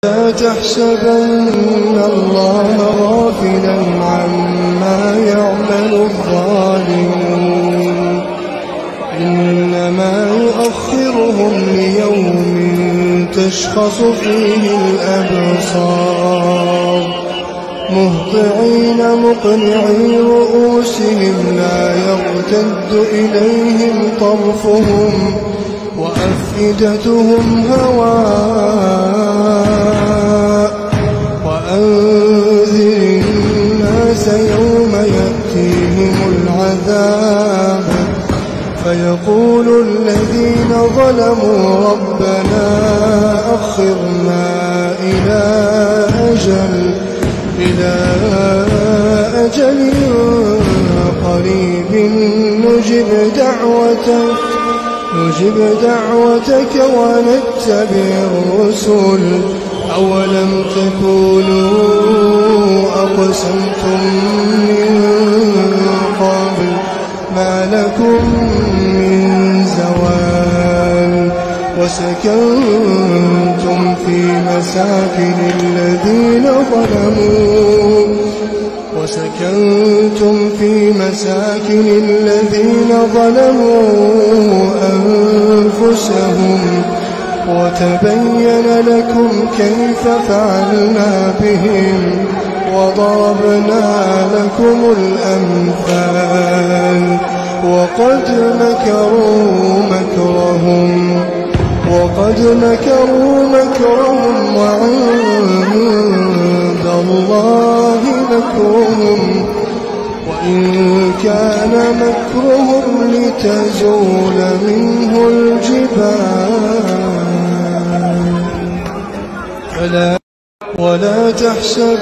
لا تحسبن الله غافلا عما يعمل الظالمون إنما يؤخرهم ليوم تشخص فيه الأبصار مهطعين مقنعي رؤوسهم لا يرتد إليهم طرفهم وأفئدتهم هواء وأنذر الناس يوم يأتيهم العذاب فيقول الذين ظلموا ربنا أخرنا إلى أجل قريب نجب دعوتك ونتبع الرسل أولم تكونوا أقسمتم من قبل ما لكم من زوال وسكنتم في مساكن الذين ظلموا أنفسهم وتبين لكم كيف فعلنا بهم وضربنا لكم الأمثال وقد مكروا مكرهم وعند الله مكرهم وإن كان مكرهم لتزول منه الجبال ولا تحسب